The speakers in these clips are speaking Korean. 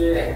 이게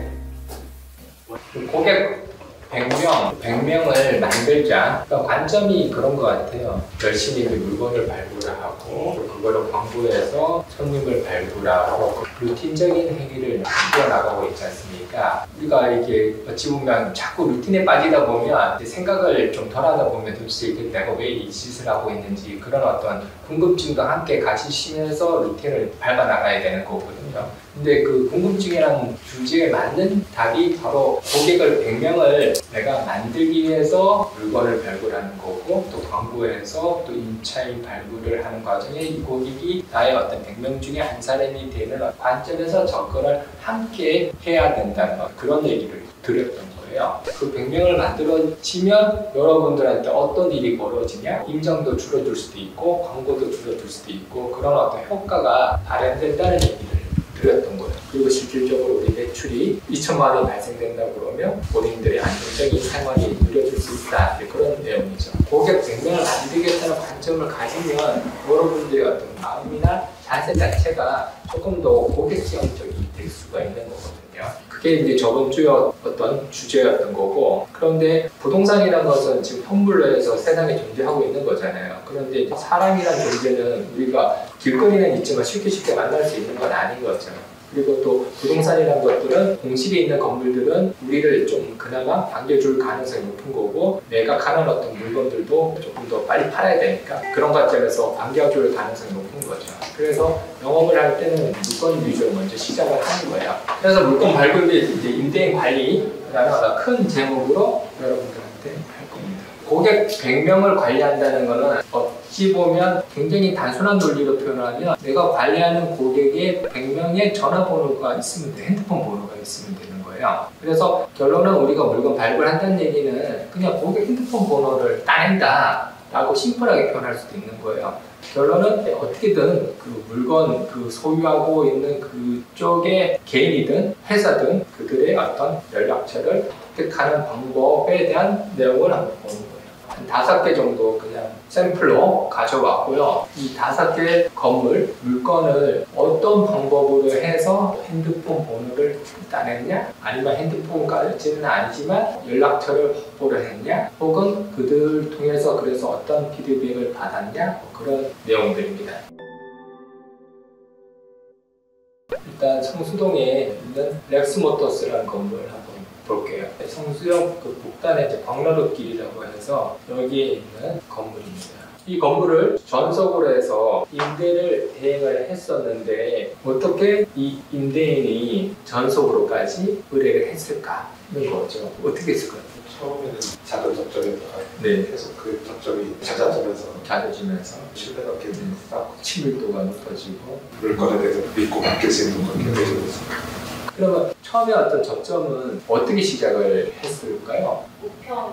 고객 100명을 만들자. 그러니까 관점이 그런 것 같아요. 열심히 그 물건을 발굴하고 그거를 광고해서 손님을 발굴하고 그 루틴적인 행위를 이어나가고 있지 않습니까? 우리가 이게 어찌 보면 자꾸 루틴에 빠지다 보면 이제 생각을 좀 덜 하다 보면 도대체 이게 내가 왜 이 짓을 하고 있는지 그런 어떤 궁금증도 함께 가지시면서 루틴을 밟아나가야 되는 거거든요. 근데 그 궁금증이라는 주제에 맞는 답이 바로 고객을 100명을 내가 만들기 위해서 물건을 발굴하는 거고 또 광고해서 또 임차인 발굴을 하는 과정에 이 고객이 나의 어떤 100명 중에 한 사람이 되는 관점에서 접근을 함께 해야 된다는 그런 얘기를 드렸던 거예요. 그 100명을 만들어지면 여러분들한테 어떤 일이 벌어지냐? 임장도 줄어들 수도 있고 광고도 줄어들 수도 있고 그런 어떤 효과가 발현된다는 얘기를 드렸던 거예요. 그리고 실질적으로 우리 매출이 2천만 원이 발생된다 그러면 본인들의 안정적인 생활이 누려질 수 있다. 그런 내용이죠. 고객 100명을 만들겠다는 관점을 가지면 여러분들의 어떤 마음이나 자세 자체가 조금 더 고객지향적이 될 수가 있는 거거든요. 그게 이제 저번 주에 어떤 주제였던 거고, 그런데 부동산이라는 것은 지금 현물로해서 세상에 존재하고 있는 거잖아요. 그런데 사람이라는 존재는 우리가 길거리는 있지만 쉽게 만날 수 있는 건 아닌 거죠. 그리고 또 부동산이라는 것들은 공실이 있는 건물들은 우리를 좀 그나마 반겨줄 가능성이 높은 거고 매각하는 어떤 물건들도 조금 더 빨리 팔아야 되니까 그런 관점에서 반겨줄 가능성이 높은 거죠. 그래서 영업을 할 때는 물건 위주로 먼저 시작을 하는 거예요. 그래서 물건 발굴 및 이제 임대인 관리라는 큰 제목으로 여러분들한테 할 겁니다. 고객 100명을 관리한다는 것은 어찌 보면 굉장히 단순한 논리로 표현하면 내가 관리하는 고객의 100명의 전화번호가 있으면 돼, 핸드폰 번호가 있으면 되는 거예요. 그래서 결론은 우리가 물건 발굴한다는 얘기는 그냥 고객 핸드폰 번호를 따낸다 라고 심플하게 표현할 수도 있는 거예요. 결론은 어떻게든 그 물건 소유하고 있는 그쪽의 개인이든 회사든 그들의 어떤 연락처를 획득하는 방법에 대한 내용을 한번 보는 거예요. 한 5개 정도 그냥 샘플로 가져왔고요. 이 5개 건물, 물건을 어떤 방법으로 해서 핸드폰 번호를 따냈냐? 아니면 핸드폰까지는 아니지만 연락처를 확보를 했냐? 혹은 그들 통해서 그래서 어떤 피드백을 받았냐? 그런 내용들입니다. 일단 성수동에 있는 렉스모터스라는 건물 한번 볼게요. 성수역 그 북단에 이제 광러루길이라고 해서 여기에 있는 건물입니다. 이 건물을 전석으로 해서 임대를 대행을 했었는데 어떻게 이 임대인이 전석으로까지 의뢰를 했을까 하는 거죠. 어떻게 했을까요? 처음에는 작은 접점에다가 계속 그 접점이 잦아지면서 신뢰가 이렇게 쌓고 친밀도가 높아지고 물건에 대해서 믿고 맡길 수 있는 관계가 되어졌습니다. 그러면 처음에 어떤 접점은 어떻게 시작을 했을까요?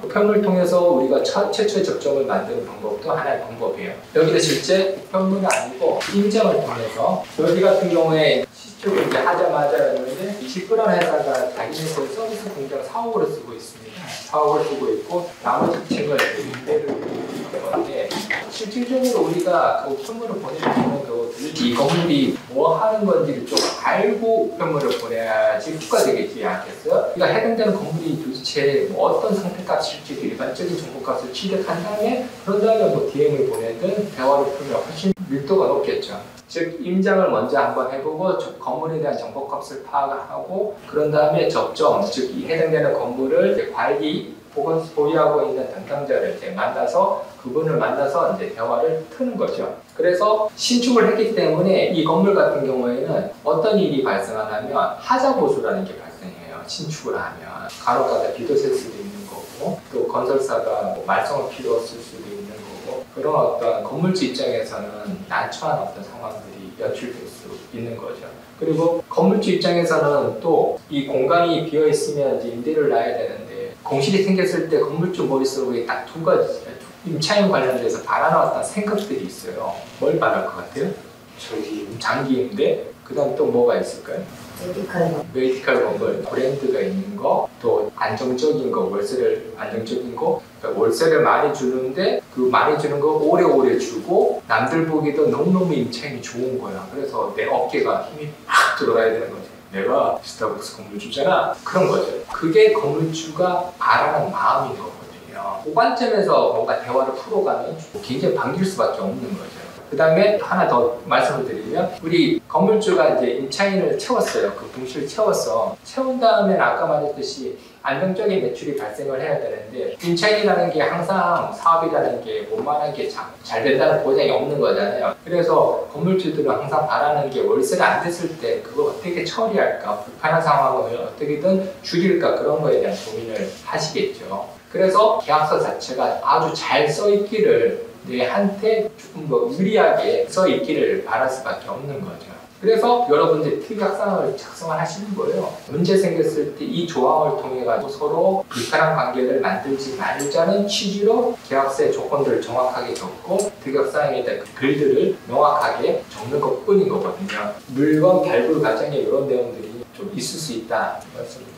우편을 통해서 우리가 최초의 접점을 만드는 방법도 하나의 방법이에요. 여기는 실제 우편물은 아니고 인증을 통해서 여기 같은 경우에 시축을 이제 하자마자였는데 20g 회사가 자기네들 서비스 공장 사옥으로 쓰고 있습니다. 사옥을 쓰고 있고 나머지 층을 임대를 하는 건데 실질적으로 우리가 그 우편물을 보내주는 이 건물이 뭐 하는 건지를 좀 알고 우편물을 보내야지 효과되겠지 않겠어요? 그러니까 해당되는 건물이 도대체 뭐 어떤 상태값일지 일반적인 정보값을 취득한 다음에 그런 다음에 뭐 DM을 보내든 대화를 풀면 훨씬 밀도가 높겠죠. 즉 임장을 먼저 한번 해보고 건물에 대한 정보값을 파악하고 그런 다음에 접점, 즉 이 해당되는 건물을 이제 관리 혹은 보유하고 있는 담당자를 이제 만나서 그분을 만나서 이제 대화를 트는 거죠. 그래서 신축을 했기 때문에 이 건물 같은 경우에는 어떤 일이 발생하냐면 하자 보수라는 게 발생해요. 신축을 하면 간혹가다 비도 셀 수도 있는 거고 또 건설사가 뭐 말썽을 피웠을 수도 있는 거고 그런 어떤 건물주 입장에서는 난처한 어떤 상황들이 연출될 수 있는 거죠. 그리고 건물주 입장에서는 또 이 공간이 비어 있으면 이제 임대를 놔야 되는데 공실이 생겼을 때 건물주 머릿속에 딱 2가지 임차인 관련돼서 바라나왔던 생각들이 있어요. 뭘 바랄 것 같아요? 장기 임대? 그 다음 또 뭐가 있을까요? 메디컬 건물, 브랜드가 있는 거, 또 안정적인 거, 월세를 안정적인 거, 그러니까 월세를 많이 주는데 그 많이 주는 거 오래오래 주고 남들 보기도 너무너무 임차인이 좋은 거야. 그래서 내 어깨가 힘이 팍 들어가야 되는 거죠. 내가 스타벅스 건물주잖아. 그런 거죠. 그게 건물주가 바라는 마음인 거거든요. 그 관점에서 뭔가 대화를 풀어가면 굉장히 반길 수밖에 없는 거죠. 그 다음에 하나 더 말씀을 드리면 우리 건물주가 이제 임차인을 채웠어요. 그 분실을 채운 다음에는 아까 말했듯이 안정적인 매출이 발생을 해야 되는데 임차인이라는 게 항상 사업이라는 게 원만하게 잘 된다는 보장이 없는 거잖아요. 그래서 건물주들은 항상 바라는 게 월세가 안 됐을 때 그걸 어떻게 처리할까, 불편한 상황을 어떻게든 줄일까, 그런 거에 대한 고민을 하시겠죠. 그래서 계약서 자체가 아주 잘 써있기를, 내한테 조금 더 유리하게 써있기를 바랄 수밖에 없는 거죠. 그래서 여러분들이 특약상을 작성을 하시는 거예요. 문제 생겼을 때 이 조항을 통해 가지고 서로 불편한 관계를 만들지 말자는 취지로 계약서의 조건들을 정확하게 적고 특약상에 대한 글들을 명확하게 적는 것 뿐인 거거든요. 물건 발굴 과정에 이런 내용들이 좀 있을 수 있다 말씀드립니다.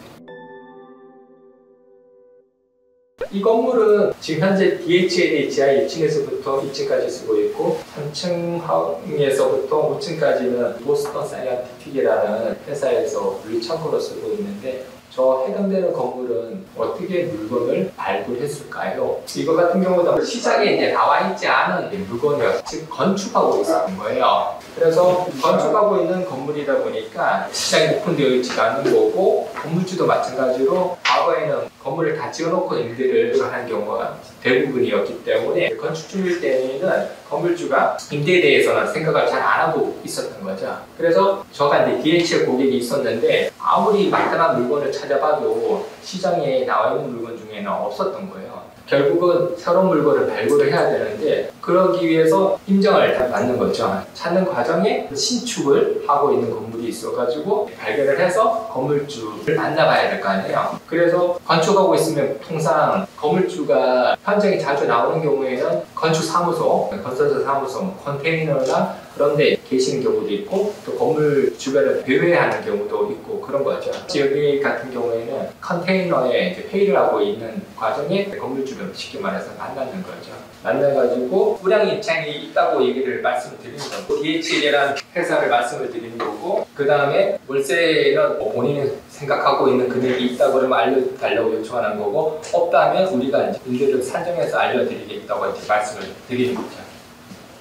이 건물은 지금 현재 DHL이 지하 1층에서부터 2층까지 쓰고 있고 3층에서부터 5층까지는 보스턴 사이언티픽이라는 회사에서 물류창고로 쓰고 있는데, 저 해당되는 건물은 어떻게 물건을 발굴했을까요? 이거 같은 경우도 시장에 이제 나와 있지 않은 물건이어서 즉 건축하고 있었던 거예요. 그래서 건축하고 있는 건물이다 보니까 시장이 오픈되어 있지가 않은 거고, 건물주도 마찬가지로 과거에는 건물을 다 지어놓고 임대를 하는 경우가 대부분이었기 때문에 건축 중일 때에는 건물주가 임대에 대해서는 생각을 잘 안 하고 있었던 거죠. 그래서 저가 이제 DHL 고객이 있었는데 아무리 마땅한 물건을 찾아봐도 시장에 나와 있는 물건 중에는 없었던 거예요. 결국은 새로운 물건을 발굴을 해야 되는데 그러기 위해서 인정을 다 받는 거죠. 찾는 과정에 신축을 하고 있는 건물이 있어가지고 발견을 해서 건물주를 만나봐야 될 거 아니에요. 그래서 건축하고 있으면 통상 건물주가 현장에 자주 나오는 경우에는 건축사무소, 건설사 사무소, 컨테이너나 그런 데 계시는 경우도 있고, 또 건물 주변을 배회하는 경우도 있고 그런 거죠. 여기 같은 경우에는 컨테이너에 이제 회의를 하고 있는 과정에 건물 주변 쉽게 말해서 만나는 거죠. 만나가지고 우량 입장이 있다고 얘기를 말씀드리는 거고, DHL이라는 회사를 말씀을 드리는 거고, 그 다음에 월세는 본인이 생각하고 있는 금액이 있다고 그러면 알려달라고 요청하는 거고, 없다면 우리가 이제 임대료를 산정해서 알려드리겠다고 이제 말씀을 드리는 거죠.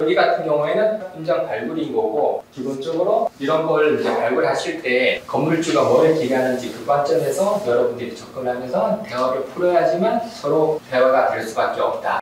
여기 같은 경우에는 현장 발굴인 거고, 기본적으로 이런 걸 이제 발굴하실 때 건물주가 뭘 기대하는지 그 관점에서 여러분들이 접근하면서 대화를 풀어야지만 서로 대화가 될 수밖에 없다.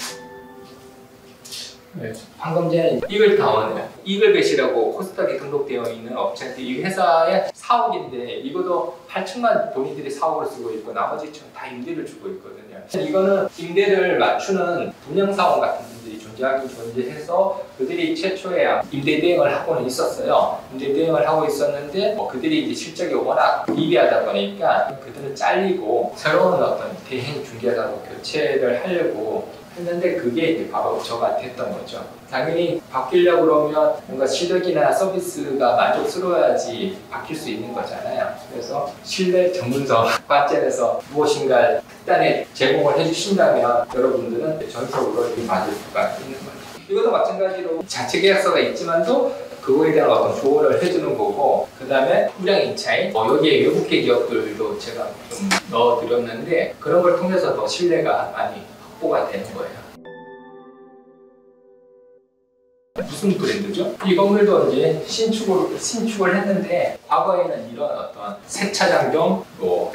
네. 방금 전에 이글타운, 이글벳이라고 코스닥에 등록되어 있는 업체인데 이 회사의 사옥인데 이것도 8층만 본인들이 사옥을 쓰고 있고 나머지 층은 다 임대를 주고 있거든요. 이거는 임대를 맞추는 분양사원 같은 분들이 존재해서 그들이 최초에 임대 대행을 하고는 있었어요. 임대 대행을 하고 있었는데 그들이 이제 실적이 워낙 미비하다 보니까 그들은 잘리고 새로운 어떤 대행 중개사로 교체를 하려고 했는데 그게 이제 바로 저가 됐던 거죠. 당연히 바뀌려고 그러면 뭔가 실력이나 서비스가 만족스러워야지 바뀔 수 있는 거잖아요. 그래서 신뢰 전문성 관점에서 무엇인가 특단의 제공을 해주신다면 여러분들은 전적으로 받을 수가 있는 거죠. 이것도 마찬가지로 자체 계약서가 있지만도 그거에 대한 어떤 조언을 해주는 거고, 그 다음에 우량 임차인, 여기에 외국계 기업들도 제가 좀 넣어드렸는데 그런 걸 통해서 더 신뢰가 많이 확보가 되는 거예요. 무슨 브랜드죠? 이 건물도 이제 신축을 했는데 과거에는 이런 어떤 세차장 겸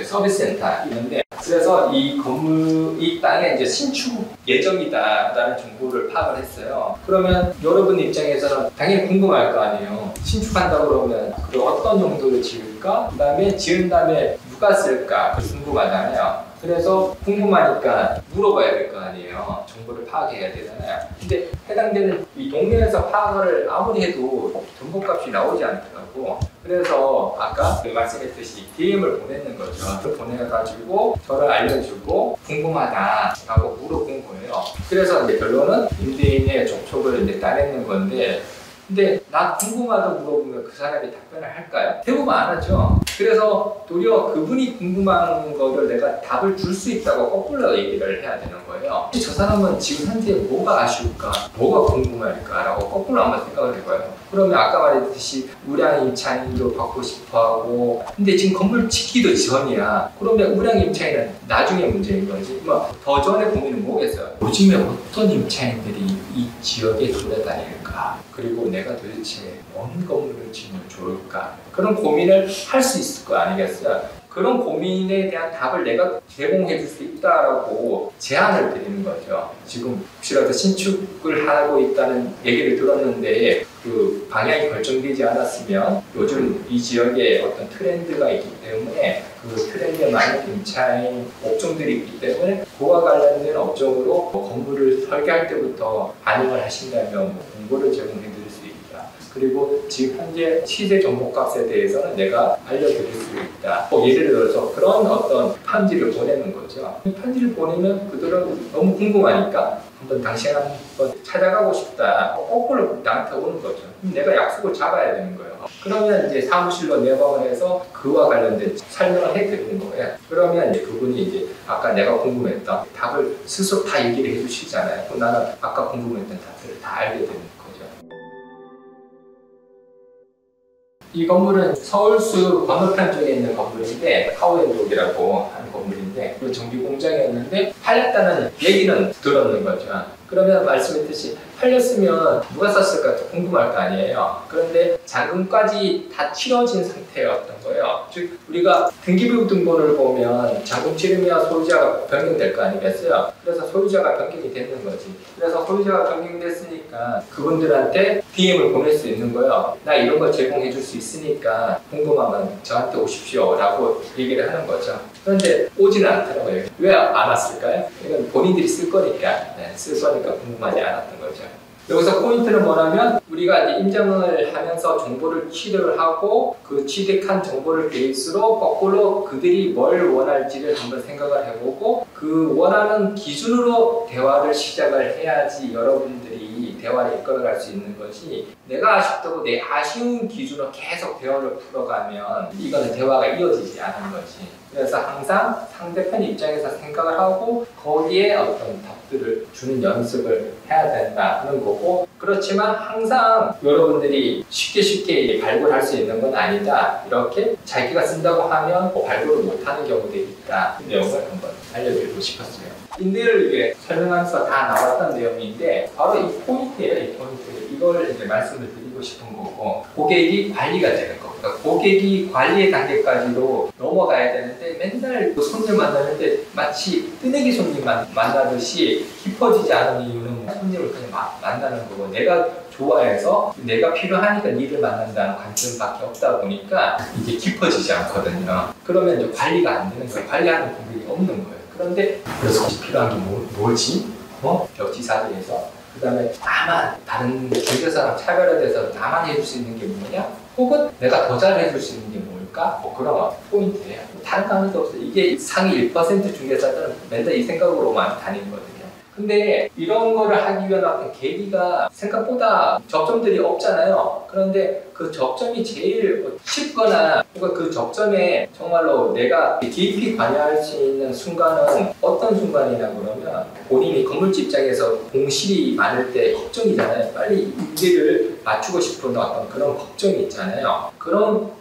서비스 센터 이런데, 그래서 이 건물, 이 땅에 이제 신축 예정이다라는 정보를 파악을 했어요. 그러면 여러분 입장에서는 당연히 궁금할 거 아니에요. 신축한다 그러면 그 어떤 용도로 지을까? 그 다음에 지은 다음에 누가 쓸까? 궁금하잖아요. 그래서 궁금하니까 물어봐야 될 거 아니에요. 정보를 파악해야 되잖아요. 근데 해당되는 이 동네에서 파악을 아무리 해도 정보값이 나오지 않더라고. 그래서 아까 말씀했듯이 DM을 보내는 거죠. 보내가지고 저를 알려주고 궁금하다라고 물어본 거예요. 그래서 이제 결론은 임대인의 접촉을 이제 따내는 건데, 근데 나 궁금하다고 물어보면 그 사람이 답변을 할까요? 대부분 안 하죠. 그래서 도리어 그분이 궁금한 거를 내가 답을 줄 수 있다고 거꾸로 얘기를 해야 되는 거예요. 거예요. 저 사람은 지금 현재 뭐가 아쉬울까? 뭐가 궁금할까? 라고 거꾸로 한번 생각을 해봐요. 그러면 아까 말했듯이 우량 임차인도 받고 싶어하고, 근데 지금 건물 짓기도 전이야. 그러면 우량 임차인은 나중에 문제인 거지. 더 전에 고민은 뭐겠어요? 요즘에 어떤 임차인들이 이 지역에 돌아다닐까? 그리고 내가 도대체 뭔 건물을 지으면 좋을까? 그런 고민을 할 수 있을 거 아니겠어요? 그런 고민에 대한 답을 내가 제공해 줄 수 있다라고 제안을 드리는 거죠. 지금 혹시라도 신축을 하고 있다는 얘기를 들었는데 그 방향이 결정되지 않았으면 요즘 이 지역에 어떤 트렌드가 있기 때문에 그 트렌드에 맞는 임차인 업종들이 있기 때문에 그와 관련된 업종으로 건물을 설계할 때부터 반영을 하신다면 공고를 제공해 드릴 수 있다. 그리고 지금 현재 시세 정보값에 대해서는 내가 알려드릴 수 있다. 예를 들어서 그런 어떤 편지를 보내는 거죠. 편지를 보내면 그들은 너무 궁금하니까 한번 당신 한번 찾아가고 싶다. 거꾸로 나한테 오는 거죠. 내가 약속을 잡아야 되는 거예요. 그러면 이제 사무실로 내방을 해서 그와 관련된 설명을 해드리는 거예요. 그러면 이제 그분이 이제 아까 내가 궁금했던 답을 스스로 다 얘기를 해주시잖아요. 그럼 나는 아까 궁금했던 답들을 다 알게 되는 거죠. 이 건물은 서울수 건너편 쪽에 있는 건물인데 하우엔독이라고 하는 건물인데 그 정비 공장이었는데 팔렸다는 얘기는 들었는 거죠. 그러면 말씀했듯이 팔렸으면 누가 샀을까 궁금할 거 아니에요. 그런데 잔금까지 다 치러진 상태였던 거예요. 즉 우리가 등기부 등본을 보면 잔금 치르면 소유자가 변경될 거 아니겠어요. 그래서 소유자가 변경이 되는 거지. 그래서 소유자가 변경됐으니까 그분들한테 DM을 보낼 수 있는 거예요. 나 이런 거 제공해 줄 수 있으니까 궁금하면 저한테 오십시오 라고 얘기를 하는 거죠. 그런데 오지는 않더라고요. 왜 안 왔을까요? 이건 본인들이 쓸 거니까, 쓸 거니까 궁금하지 않았던 거죠. 여기서 포인트는 뭐냐면 우리가 이제 임장을 하면서 정보를 취득을 하고 그 취득한 정보를 베이스로 거꾸로 그들이 뭘 원할지를 한번 생각을 해보고 그 원하는 기준으로 대화를 시작을 해야지 여러분들이 대화를 이끌어갈 수 있는 것이 내가 아쉽다고 내 아쉬운 기준으로 계속 대화를 풀어가면 이거는 대화가 이어지지 않은 거지. 그래서 항상 상대편 입장에서 생각을 하고 거기에 어떤 답들을 주는 연습을 해야 된다 하는 거고, 그렇지만 항상 여러분들이 쉽게 발굴할 수 있는 건 아니다. 이렇게 자기가 쓴다고 하면 발굴을 못하는 경우도 있다. 그 내용을 한번 알려드리고 싶었어요. 인대를 위해 설명하면서 다 나왔던 내용인데 바로 이 포인트예요. 이 포인트. 이걸 이제 말씀을 드리고 싶은 거고, 고객이 관리가 되는 거. 그러니까 고객이 관리의 단계까지로 넘어가야 되는데 맨날 손님 만나는데 마치 뜨내기 손님 만나듯이 깊어지지 않은 이유는 손님을 그냥 만나는 거고, 내가 좋아해서 내가 필요하니까 니를 만난다는 관점밖에 없다 보니까 이게 깊어지지 않거든요. 그러면 이제 관리가 안 되는 거예요. 관리하는 고객이 없는 거예요. 그런데 그래서 필요한 게 뭐지? 벽지사들에서 그 다음에 나만 다른 중개사랑 차별화돼서 나만 해줄 수 있는 게 뭐냐? 혹은 내가 더 잘 해줄 수 있는 게 뭘까? 그런 포인트예요. 다른 거 하나도 없어요. 이게 상위 1% 중개사들은 맨날 이 생각으로만 다니거든요. 근데 이런 거를 하기 위한 어떤 계기가 생각보다 접점들이 없잖아요. 그런데 그 접점이 제일 쉽거나 그 접점에 정말로 내가 깊이 관여할 수 있는 순간은 어떤 순간이냐 그러면 본인이 건물주 입장에서 공실이 많을 때 걱정이잖아요. 빨리 문제를 맞추고 싶은 어떤 그런 걱정이 있잖아요. 그런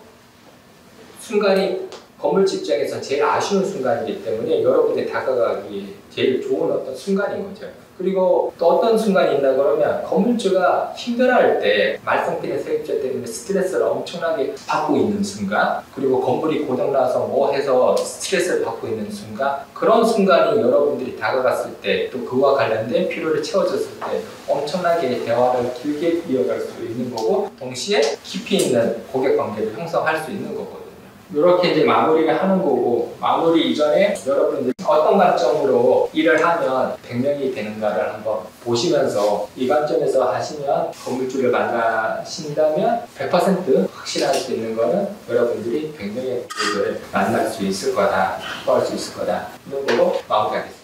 순간이 건물주 입장에서 제일 아쉬운 순간이기 때문에 여러분들이 다가가기 제일 좋은 어떤 순간인 거죠. 그리고 또 어떤 순간이 있나 그러면 건물주가 힘들어할 때 말썽피는 세입자 때문에 스트레스를 엄청나게 받고 있는 순간, 그리고 건물이 고장나서 뭐 해서 스트레스를 받고 있는 순간, 그런 순간이 여러분들이 다가갔을 때 또 그와 관련된 필요를 채워줬을 때 엄청나게 대화를 길게 이어갈 수 있는 거고, 동시에 깊이 있는 고객 관계를 형성할 수 있는 거거든요. 이렇게 이제 마무리를 하는 거고, 마무리 이전에 여러분들 어떤 관점으로 일을 하면 100명이 되는가를 한번 보시면서 이 관점에서 하시면 건물주를 만나신다면 100% 확신할 수 있는 거는 여러분들이 100명의 고객을 만날 수 있을 거다, 확보할 수 있을 거다. 이런 거로 마무리하겠습니다.